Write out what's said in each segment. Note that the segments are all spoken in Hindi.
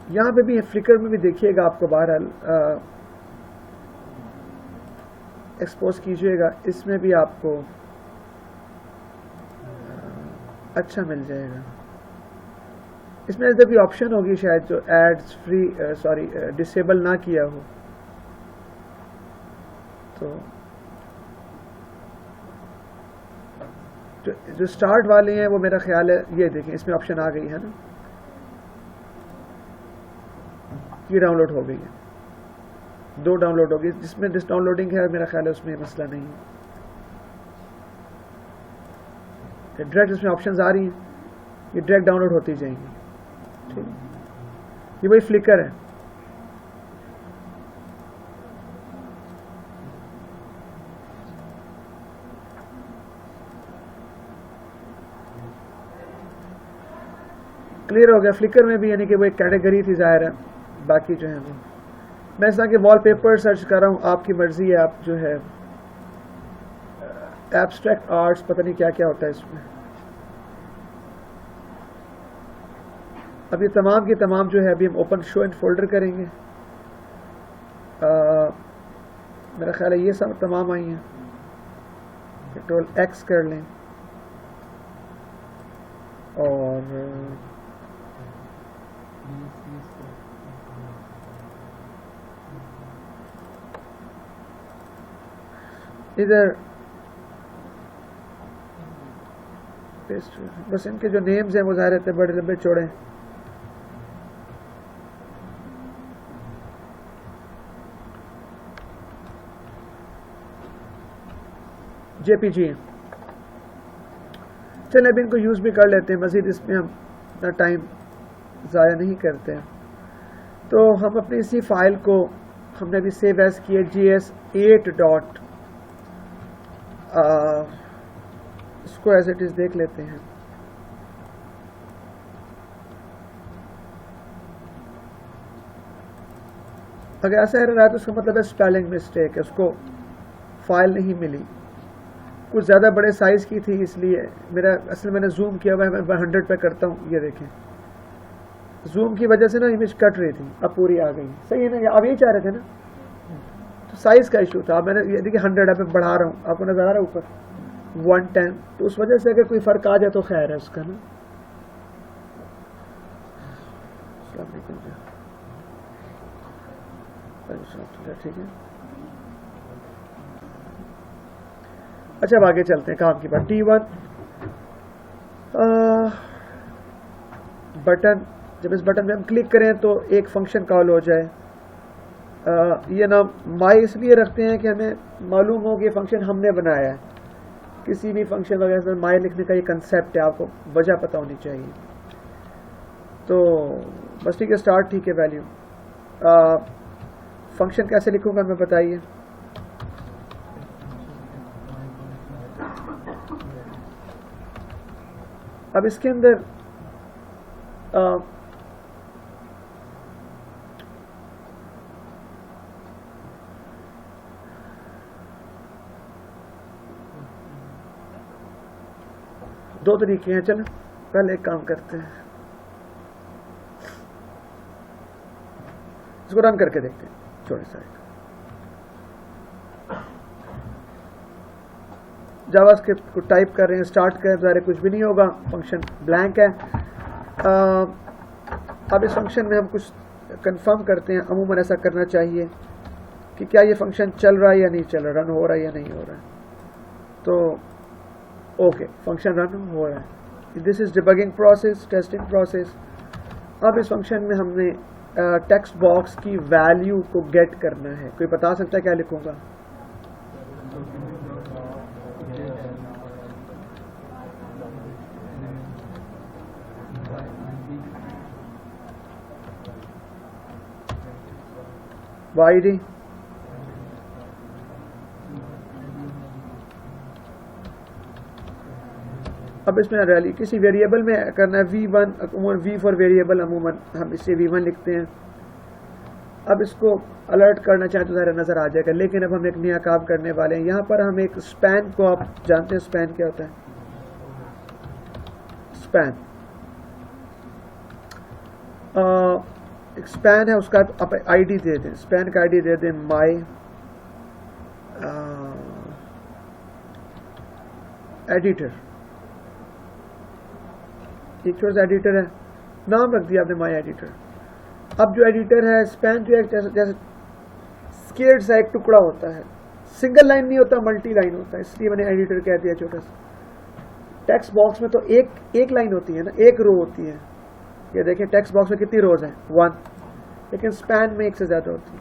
यहाँ पे भी फ्लिकर में भी देखिएगा, आपको बहरहाल एक्सपोज कीजिएगा, इसमें भी आपको अच्छा मिल जाएगा। इसमें इधर भी ऑप्शन होगी शायद जो एड्स फ्री डिसेबल ना किया हो, तो जो स्टार्ट वाले हैं वो मेरा ख्याल है, ये देखें इसमें ऑप्शन आ गई है ना, ये डाउनलोड हो गई है, 2 डाउनलोड हो गई। जिसमें डिस डाउनलोडिंग है मेरा ख्याल है उसमें मसला नहीं है, डायरेक्ट इसमें ऑप्शंस आ रही हैं, ये डायरेक्ट डाउनलोड होती जाएंगी। ठीक, ये वही फ्लिकर है। क्लियर हो गया। फ्लिकर में भी यानी कि वो एक कैटेगरी थी ज़ाहिर है, बाकी जो है वो मैं इस तरह के वॉलपेपर सर्च कर रहा हूँ, आपकी मर्जी है, आप जो है एब्स्ट्रैक्ट आर्ट्स पता नहीं क्या क्या होता है इसमें। अब ये तमाम की तमाम जो है अभी हम ओपन शो एंड फोल्डर करेंगे। मेरा ख्याल है ये सब तमाम आई हैं, कंट्रोल एक्स कर लें और इधर बस इनके जो नेम्स हैं वो ज़ाहिर रहते हैं बड़े लंबे चौड़े। जेपीजी चलें अब इनको यूज़ भी कर लेते हैं, मज़ीद इसमें हम अपना टाइम ज़ाया नहीं करते हैं। तो हम अपनी इसी फाइल को हमने अभी सेव एज किया GS8 डॉट, इसको एज इट इज़ देख लेते हैं। अगर ऐसा एरर आया तो उसका मतलब है स्पेलिंग मिस्टेक है, उसको फाइल नहीं मिली, कुछ ज़्यादा बड़े साइज़ की थी इसलिए मेरा असल मैंने जूम किया हुआ है, मैं 100 पे करता हूँ, ये देखें जूम की वजह से ना इमेज कट रही थी, अब पूरी आ गई। सही है ना, आप यही चाह रहे थे ना, तो साइज़ का इशू था। मैंने ये देखिए 100 पे बढ़ा रहा हूँ, आपको नजर आ रहा है ऊपर 110, तो उस वजह से अगर कोई फ़र्क आ जाए तो खैर है उसका ना। ठीक है, अच्छा अब आगे चलते हैं काम की बात। T1 बटन, जब इस बटन पे हम क्लिक करें तो एक फंक्शन कॉल हो जाए। ये नाम माई इसलिए रखते हैं कि हमें मालूम हो कि ये फंक्शन हमने बनाया है। किसी भी फंक्शन वगैरह से माई लिखने का ये कंसेप्ट है, आपको वजह पता होनी चाहिए। तो बस ठीक है, स्टार्ट ठीक है, वैल्यू फंक्शन कैसे लिखूंगा मैं बताइए। अब इसके अंदर दो तरीके हैं, चलो पहले एक काम करते हैं, इसको रन करके देखते हैं। छोटे साइड जावास्क्रिप्ट को टाइप कर रहे हैं, स्टार्ट करें तो कुछ भी नहीं होगा, फंक्शन ब्लैंक है। अब इस फंक्शन में हम कुछ कंफर्म करते हैं, अमूमन ऐसा करना चाहिए कि क्या ये फंक्शन चल रहा है या नहीं चल रहा, रन हो रहा है या नहीं हो रहा है। तो ओके, फंक्शन रन हो रहा है। This is debugging process, testing process. अब इस फंक्शन में हमने टेक्स्ट बॉक्स की वैल्यू को गेट करना है। कोई बता सकता है क्या लिखूंगा? YD अब इसमें रैली किसी वेरिएबल में करना है। V1 अमूमन V फॉर वेरिएबल, अमूमन हम इसे V1 लिखते हैं। अब इसको अलर्ट करना चाहें तो ज़रा नज़र आ जाएगा, लेकिन अब हम एक नया काम करने वाले हैं। यहाँ पर हम एक स्पैन को, आप जानते हैं स्पैन क्या होता है? स्पैन एक स्पैन है, उसका आप आईडी दे दें, स्पैन का आईडी दे दें माई एडिटर। एक छोटा सा एडिटर है, नाम रख दिया आपने माई एडिटर। अब जो एडिटर है, स्पैन जो है जैसे स्केर्ड सा एक टुकड़ा होता है, सिंगल लाइन नहीं होता, मल्टी लाइन होता है, इसलिए मैंने एडिटर कह दिया छोटा सा। टेक्स्ट बॉक्स में तो एक लाइन होती है ना, एक रो होती है। ये देखिए टेक्स्ट बॉक्स में कितनी रोज हैं, 1, लेकिन स्पैन में एक से ज्यादा होती है।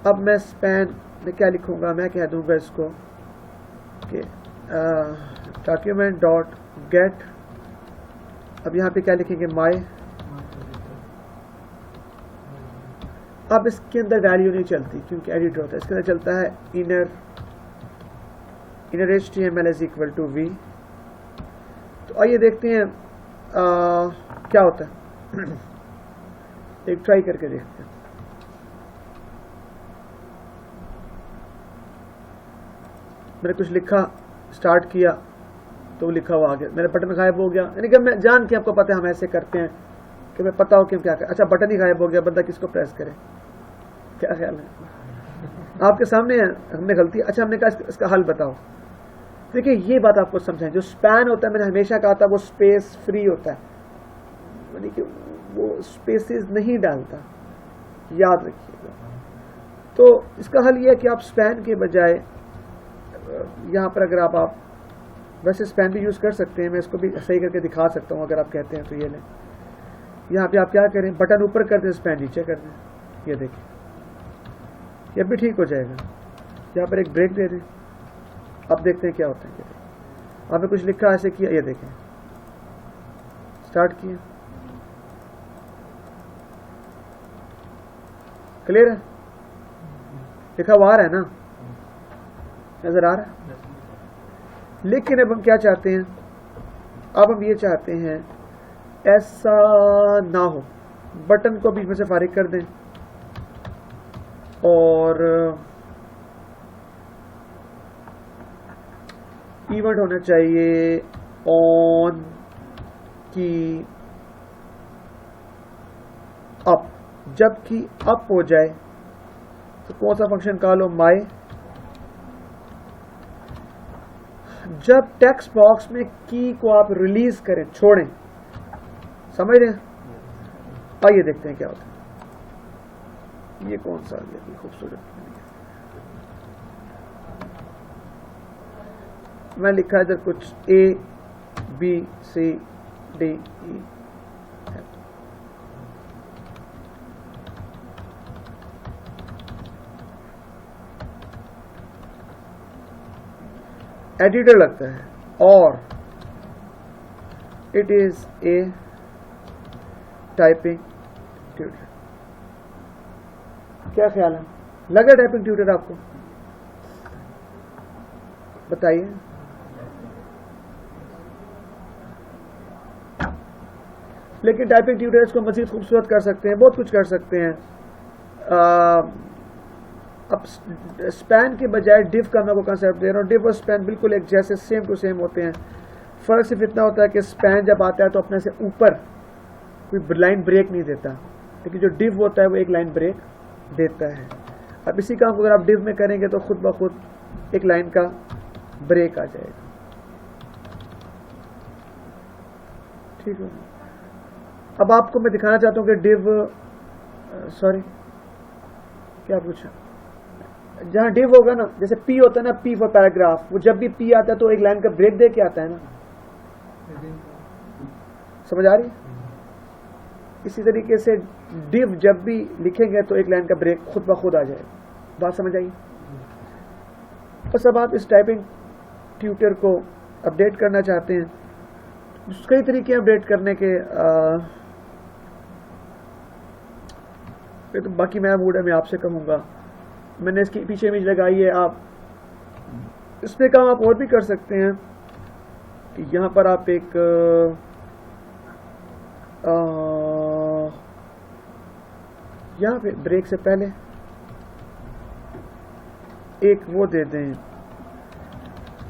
अब मैं स्पैन में क्या लिखूंगा, मैं कह दूंगा इसको कि डॉक्यूमेंट डॉट गेट, अब यहाँ पे क्या लिखेंगे माई। अब इसके अंदर वैल्यू नहीं चलती क्योंकि एडिटर होता है, इसके अंदर चलता है inner HTML is equal to v। तो आइए देखते हैं क्या होता है। एक ट्राई करके देखते हैं। मैंने कुछ लिखा, स्टार्ट किया तो लिखा हुआ आ गया, मेरा बटन गायब हो गया। यानी कि मैं जान के, आपको पता है हम ऐसे करते हैं कि मैं पता हो कि हम क्या करें। अच्छा बटन ही गायब हो गया, बंदा किसको प्रेस करे, क्या ख्याल है? आपके सामने है, हमने गलती, अच्छा हमने कहा इसका हल बताओ। देखिए ये बात आपको समझाएं, जो स्पैन होता है, मैंने हमेशा कहा था वो स्पेस फ्री होता है, यानी कि वो स्पेसेस नहीं डालता, याद रखिएगा। तो इसका हल ये है कि आप स्पैन के बजाय यहाँ पर अगर आप वैसे स्पैन भी यूज कर सकते हैं, मैं इसको भी सही करके दिखा सकता हूँ अगर आप कहते हैं तो। ये लें, यहाँ पे आप क्या करें, बटन ऊपर कर दें, स्पैन नीचे कर दें, ये देखिए ये भी ठीक हो जाएगा। यहाँ पर एक ब्रेक दे दें, अब देखते हैं क्या होता है। आपने कुछ लिखा ऐसे किया, ये देखें स्टार्ट किया, क्लियर है, लिखा हुआ आ रहा है ना, नजर आ रहा है। लेकिन अब हम क्या चाहते हैं, अब हम ये चाहते हैं ऐसा ना हो, बटन को बीच में से फारिग कर दें और इवेंट होना चाहिए ऑन की अप। जबकि अप हो जाए तो कौन सा फंक्शन कॉल हो, माई। जब टेक्स्ट बॉक्स में की को आप रिलीज करें, छोड़ें, समझ रहे हैं? आइए देखते हैं क्या होता है। ये कौन सा ये खूबसूरत, मैं लिखा इधर कुछ ABCDE। एडिटर लगता है और it is a typing tutor. क्या ख्याल है, लगा टाइपिंग ट्यूटर आपको? बताइए। लेकिन टाइपिंग ट्यूटर्स को मजीद खूबसूरत कर सकते हैं, बहुत कुछ कर सकते हैं। अब स्पैन के बजाय डिव का मैं आपको कंसेप्ट दे रहा हूँ। डिव और स्पैन बिल्कुल एक जैसे, सेम टू सेम होते हैं। फर्क सिर्फ इतना होता है कि स्पैन जब आता है तो अपने से ऊपर कोई लाइन ब्रेक नहीं देता, लेकिन जो डिव होता है वो एक लाइन ब्रेक देता है। अब इसी काम को अगर आप डिव में करेंगे तो खुद ब खुद एक लाइन का ब्रेक आ जाएगा। ठीक है, अब आपको मैं दिखाना चाहता हूँ कि डिव, सॉरी क्या पूछा, जहां डिव होगा ना, जैसे पी होता है ना, पी फॉर पैराग्राफ, वो जब भी पी आता है तो एक लाइन का ब्रेक दे के आता है ना, समझ आ रही? इसी तरीके से डिव जब भी लिखेंगे तो एक लाइन का ब्रेक खुद ब खुद आ जाएगा। बात समझ आई? बस अब आप इस टाइपिंग ट्यूटर को अपडेट करना चाहते हैं, कई तरीके अपडेट करने के। तो बाकी मैं मूड है, मैं आपसे कहूँगा, मैंने इसकी पीछे इमेज लगाई है, आप इस पे काम आप और भी कर सकते हैं कि यहाँ पर आप एक यहाँ पे ब्रेक से पहले एक वो दे दें,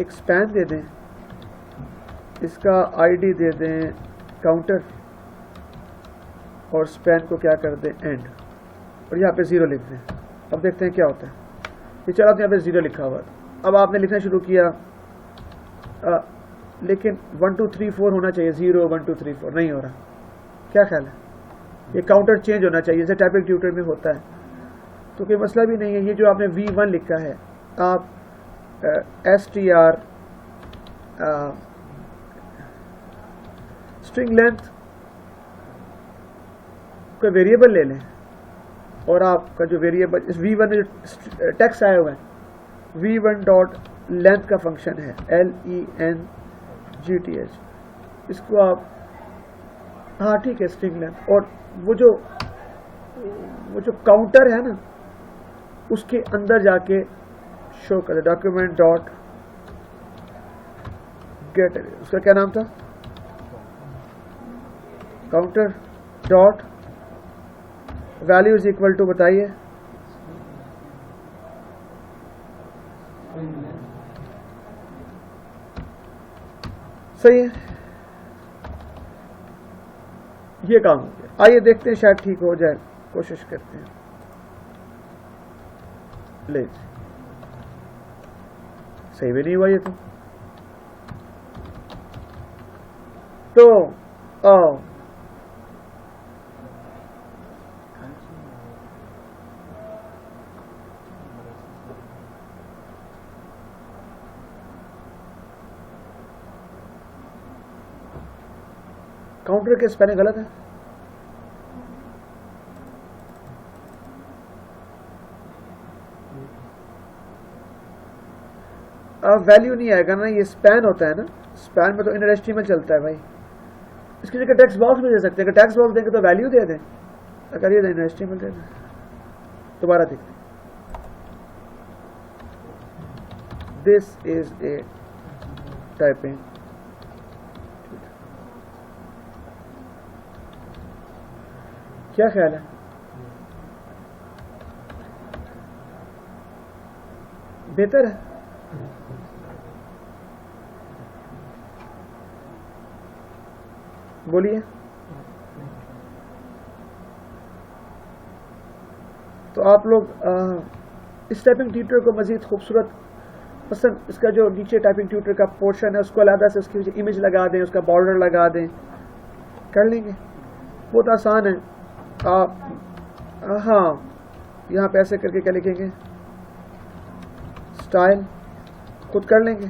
एक स्पैन दे दें, इसका आईडी दे दें काउंटर, और स्पैन को क्या कर दें एंड, और यहाँ पे 0 लिख दें। अब देखते हैं क्या होता है। ये चला तो यहाँ पे 0 लिखा हुआ है। अब आपने लिखना शुरू किया, लेकिन 1 2 3 4 होना चाहिए, 0 1 2 3 4 नहीं हो रहा। क्या ख्याल है? ये काउंटर चेंज होना चाहिए जैसे टाइपिंग ट्यूटर में होता है। तो कोई मसला भी नहीं है। ये जो आपने V1 लिखा है, आप str स्ट्रिंग लेंथ का वेरिएबल ले लें, और आपका जो वेरिएबल इस V1 में जो टेक्स्ट आया हुआ है, V1 डॉट लेंथ का फंक्शन है LENGTH, इसको आप, हाँ ठीक है, स्ट्रिंग लेंथ, और वो जो काउंटर है ना, उसके अंदर जाके शो कर डॉक्यूमेंट डॉट गेट, उसका क्या नाम था, counter dot value is equal to, बताइए, सही है, ये काम हो गया। आइए देखते हैं, शायद ठीक हो जाए, कोशिश करते हैं। ले, सही भी नहीं हुआ ये तो आओ, काउंटर के स्पेलिंग गलत है। अब वैल्यू नहीं आएगा ना, ये स्पैन होता है ना, स्पैन में तो इनर एचटीएमएल चलता है भाई। इसकी जगह टेक्स्ट बॉक्स भी दे सकते हैं, अगर टेक्स्ट बॉक्स देंगे तो वैल्यू दे दें, अगर ये इनर एचटीएमएल दे दें। दोबारा देखते हैं, दिस इज ए टाइपिंग, क्या ख्याल है? बेहतर है? बोलिए। तो आप लोग इस टाइपिंग ट्यूटर को मजीद खूबसूरत पसंद, इसका जो नीचे टाइपिंग ट्यूटर का पोर्शन है उसको अलग से उसकी इमेज लगा दें, उसका बॉर्डर लगा दें, कर लेंगे, बहुत आसान है। आप हाँ, यहाँ पे ऐसे करके क्या लिखेंगे, स्टाइल खुद कर लेंगे,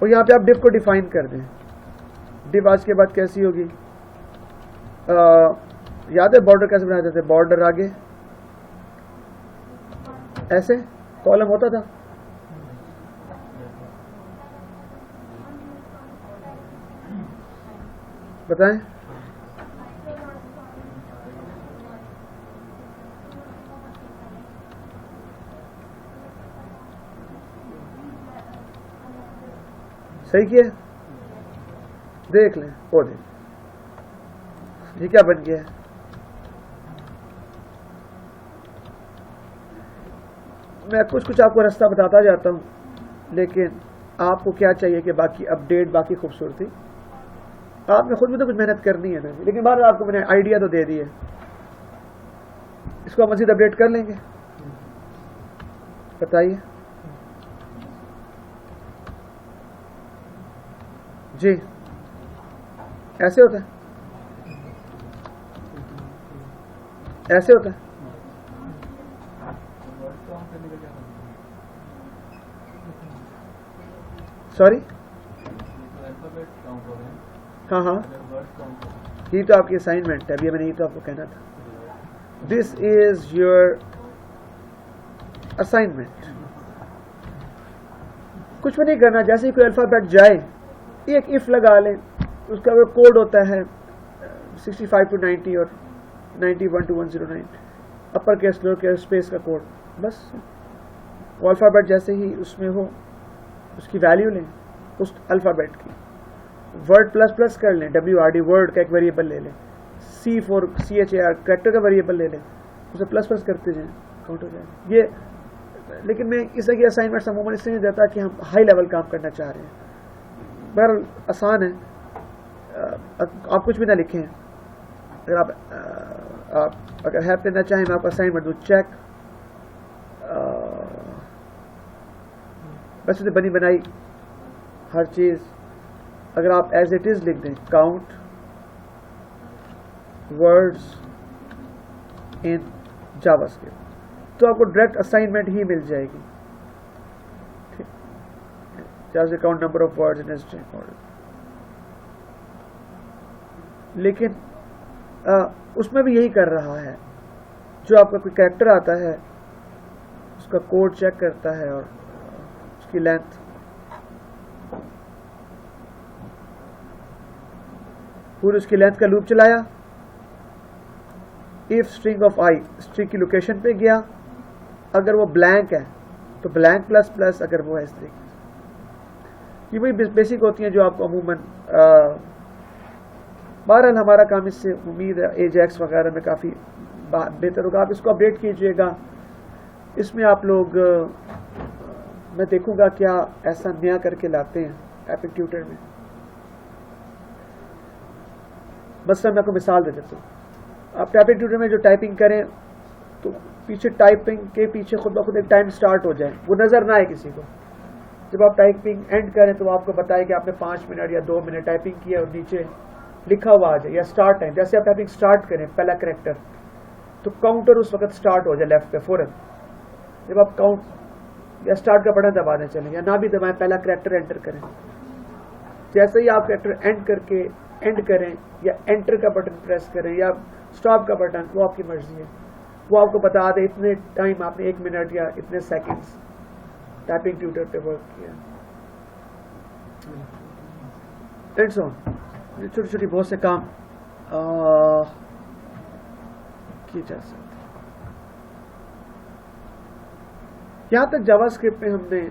और यहाँ पे आप डिव को डिफाइन कर दें। डिव आज के बाद कैसी होगी, याद है बॉर्डर कैसे बनाते थे, बॉर्डर आगे ऐसे कॉलम होता था, बताएं। सही किया, देख लें, वो देख, ये क्या बन गया है। मैं कुछ कुछ आपको रास्ता बताता जाता हूं, लेकिन आपको क्या चाहिए कि बाकी अपडेट, बाकी खूबसूरती आपने खुद में तो कुछ मेहनत करनी है ना, लेकिन बार आपको मैंने आइडिया तो दे दिया, इसको आप मजीद अपडेट कर लेंगे। बताइए जी, ऐसे होता है, ऐसे होता है। सॉरी, हाँ हाँ, ये तो आपकी असाइनमेंट है, अभी मैंने ये तो आपको कहना था। This is your assignment. कुछ भी नहीं करना, जैसे ही कोई अल्फाबेट जाए एक इफ लगा लें, उसका वो कोड होता है 65 to 90 और 91 to 109, upper case lower case space का कोड, बस वो अल्फ़ाबेट जैसे ही उसमें हो उसकी वैल्यू लें, उस अल्फ़ाबेट की। वर्ड प्लस प्लस कर लें, WRD वर्ड का एक वेरिएबल ले लें, C for CHAR कैरेक्टर का वेरिएबल ले लें, उसे प्लस प्लस करते जाएं, काउंट हो जाए ये। लेकिन मैं इस तरह की असाइनमेंट अमूमन इसलिए नहीं देता कि हम हाई लेवल काम करना चाह रहे हैं। बहरहाल आसान है, आप कुछ भी ना लिखें, अगर आप अगर हैप लेना चाहें मैं आपको असाइनमेंट दूँ, चेक बस बनी बनाई हर चीज़ अगर आप एज इट इज़ लिख दें, काउंट वर्ड्स इन जावास्क्रिप्ट, तो आपको डायरेक्ट असाइनमेंट ही मिल जाएगी। ठीक, just count number of words in string model. लेकिन उसमें भी यही कर रहा है, जो आपका कोई कैरेक्टर आता है उसका कोड चेक करता है और उसकी लेंथ, पूरी उसकी लेंथ का लूप चलाया, if string of I string की लोकेशन पे गया, अगर वो ब्लैंक है तो ब्लैंक प्लस प्लस, अगर वो है इस तरीके से। ये वही बेसिक होती हैं जो आपको अमूमन बहरहाल हमारा काम इससे उम्मीद है एजेक्स वगैरह में काफ़ी बेहतर होगा। आप इसको अपडेट कीजिएगा। इसमें आप लोग मैं देखूंगा क्या ऐसा नया करके लाते हैं एपिक ट्यूटर में। बस मैं आपको मिसाल दे देता हूँ। आप एपिक ट्यूटर में जो टाइपिंग करें तो पीछे टाइपिंग के पीछे खुद ब खुद एक टाइम स्टार्ट हो जाए, वो नज़र ना आए किसी को। जब आप टाइपिंग एंड करें तो वो आपको बताए कि आपने 5 मिनट या 2 मिनट टाइपिंग की है और नीचे लिखा हुआ आ जाए, या स्टार्ट टाइम। जैसे आप टाइपिंग स्टार्ट करें पहला कैरेक्टर तो काउंटर उस वक्त स्टार्ट हो जाए लेफ्ट पे फौरन। जब आप काउंट या स्टार्ट का बटन दबाने चलें या ना भी दबाएं, पहला कैरेक्टर एंटर करें। जैसे ही आप कैरेक्टर एंड करके एंड करें या एंटर का बटन प्रेस करें या स्टॉप का बटन, वो आपकी मर्जी है। वो आपको बता दे इतने टाइम आपने 1 मिनट या इतने सेकंड्स टाइपिंग ट्यूटर पे वर्क किया। एंड सो छोटी छोटी बहुत से काम किए जा सकते। यहाँ तक जावास्क्रिप्ट में हमने